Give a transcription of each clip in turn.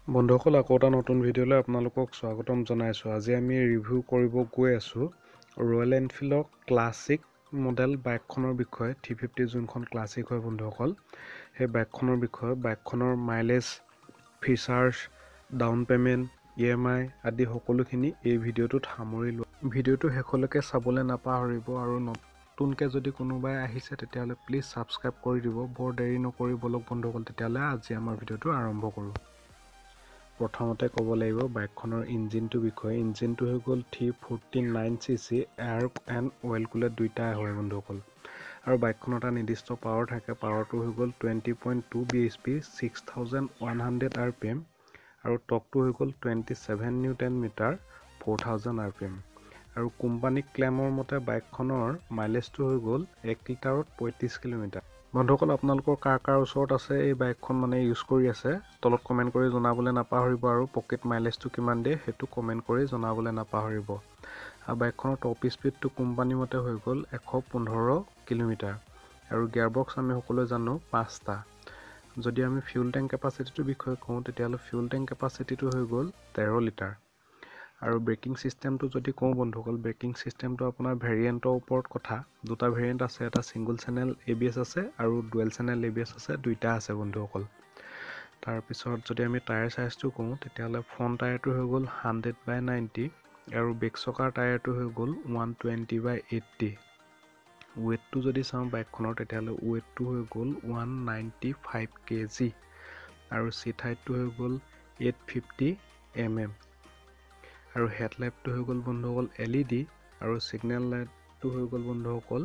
বন্ধুসকল আকৌ এটা নতুন ভিডিঅ'লৈ আপোনালোকক স্বাগতম জনাইছোঁ। আজি আমি ৰিভিউ কৰিব গৈ আছোঁ ৰয়েল এনফিল্ডৰ ক্লাছিক মডেল বাইকখনৰ বিষয়ে। 350 যোনখন ক্লাছিক হয় বন্ধুসকল, সেই বাইকখনৰ বিষয়ে, বাইকখনৰ mileage, features, down payment, EMI আদি সকলোখিনি এই ভিডিঅ'টোত সামৰি লোৱা। ভিডিঅ'টো শেষলৈকে চাবলৈ নাপাহৰিব আৰু নতুনকৈ যদি কোনোবাই আহিছে তেতিয়াহ'লে প্লিজ ছাবস্ক্ৰাইব কৰি দিব। বৰ দেৰি নকৰি বলক বন্ধুসকল, তেতিয়াহ'লে আজি আমাৰ ভিডিঅ'টো আৰম্ভ কৰোঁ। প্ৰথমতে ক'ব লাগিব বাইকখনৰ ইঞ্জিনটোৰ বিষয়ে। ইঞ্জিনটো হৈ গ'ল 349cc এয়াৰ এণ্ড অইল কুলেট দুইটাই হয় বন্ধুসকল। আৰু বাইকখনৰ এটা নিৰ্দিষ্ট পাৱাৰ থাকে। পাৱাৰটো হৈ গ'ল 20.2 bhp, 6100 rpm আৰু টৰ্কটো হৈ গ'ল 27 নিউটন মিটাৰ, 4000 rpm। আৰু কোম্পানী ক্লেমৰ মতে বাইকখনৰ মাইলেজটো হৈ গ'ল 1 লিটাৰত 35 কিলোমিটাৰ। বন্ধুসকল, আপোনালোকৰ কাৰ ওচৰত আছে এই বাইকখন মানে ইউজ কৰি আছে, তলত কমেণ্ট কৰি জনাবলৈ নাপাহৰিব। আৰু পকেট মাইলেজটো কিমান দিয়ে সেইটো কমেণ্ট কৰি জনাবলৈ নাপাহৰিব। আৰু বাইকখনৰ টপ স্পীডটো কোম্পানী মতে হৈ গ'ল 115 কিলোমিটাৰ। আৰু গিয়াৰবক্স আমি সকলোৱে জানো 5টা। যদি আমি ফিউল টেংক কেপাচিটিটোৰ বিষয়ে কওঁ তেতিয়াহ'লে ফিউল টেংক কেপাচিটিটো হৈ গ'ল 13 লিটাৰ। আৰু ব্ৰেকিং ছিষ্টেমটো যদি কওঁ বন্ধুসকল, ব্ৰেকিং ছিষ্টেমটো আপোনাৰ ভেৰিয়েণ্টৰ ওপৰত কথা। দুটা ভেৰিয়েণ্ট আছে, এটা ছিংগল চেনেল ABS আছে আৰু ডুৱেল চেনেল ABS আছে, দুইটা আছে বন্ধুসকল। তাৰপিছত যদি আমি টায়াৰ চাইজটো কওঁ তেতিয়াহ'লে ফ্ৰণ্ট টায়াৰটো হৈ গ'ল 100/90 আৰু বেক চকাৰ টায়াৰটো হৈ গ'ল 120/80। ৱেইটটো যদি চাওঁ বাইকখনৰ তেতিয়াহ'লে ৱেইটটো হৈ গ'ল 195 kg আৰু চিট হাইটটো হৈ গ'ল 850 mm। আৰু হেডলাইটটো হৈ গ'ল বন্ধুসকল LED আৰু ছিগনেল লাইটটো হৈ গ'ল বন্ধুসকল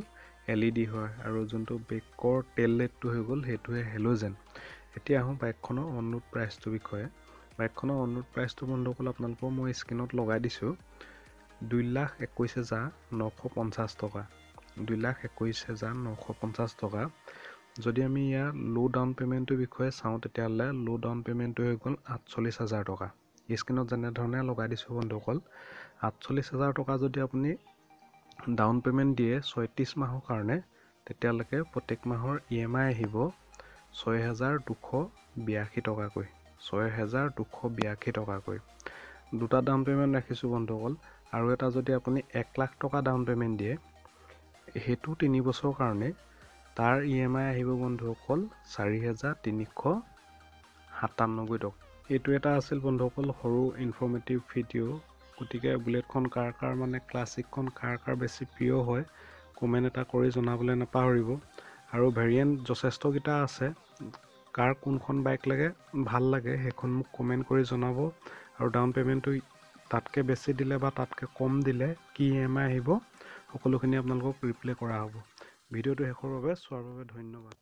LED হয়। আৰু যোনটো বেকৰ টেইল লাইটটো হৈ গ'ল সেইটোৱে হেলোজেন। এতিয়া আহোঁ বাইকখনৰ অন-ৰোড প্ৰাইচটোৰ বিষয়ে। বাইকখনৰ অন-ৰোড প্ৰাইচটো বন্ধুসকল আপোনালোকৰ মই স্ক্ৰীনত লগাই দিছোঁ। 2,21,950 টকা। 2,21,950 টকা। যদি আমি ইয়াৰ ল' ডাউন পে'মেণ্টটোৰ বিষয়ে চাওঁ তেতিয়াহ'লে ল' ডাউন পে'মেণ্টটো হৈ গ'ল 48,000 টকা। স্ক্ৰীনত যেনেধৰণে লগাই দিছোঁ বন্ধুসকল, 48,000 টকা যদি আপুনি ডাউন পে'মেণ্ট দিয়ে 36 মাহৰ কাৰণে, তেতিয়ালৈকে প্ৰত্যেক মাহৰ EMI আহিব 6,282 টকাকৈ। 6,282 টকাকৈ। দুটা ডাউন পে'মেণ্ট ৰাখিছোঁ বন্ধুসকল। আৰু এটা যদি আপুনি 1 লাখ টকা ডাউন পে'মেণ্ট দিয়ে, সেইটো 3 বছৰৰ কাৰণে, তাৰ EMI আহিব বন্ধুসকল 4,397 টকা। এইটো এটা আছিল বন্ধুসকল সৰু ইনফৰ্মেটিভ ভিডিঅ'। গতিকে বুলেটখন কাৰ মানে ক্লাছিকখন কাৰ বেছি প্ৰিয় হয় কমেণ্ট এটা কৰি জনাবলৈ নাপাহৰিব। আৰু ভেৰিয়েণ্ট যথেষ্টকেইটা আছে, কাৰ কোনখন বাইক লাগে ভাল লাগে সেইখন মোক কমেণ্ট কৰি জনাব। আৰু ডাউন পে'মেণ্টটো তাতকৈ বেছি দিলে বা তাতকৈ কম দিলে কি EMI আহিব সকলোখিনি আপোনালোকক ৰিপ্লাই কৰা হ'ব। ভিডিঅ'টো শেষৰ বাবে চোৱাৰ বাবে ধন্যবাদ।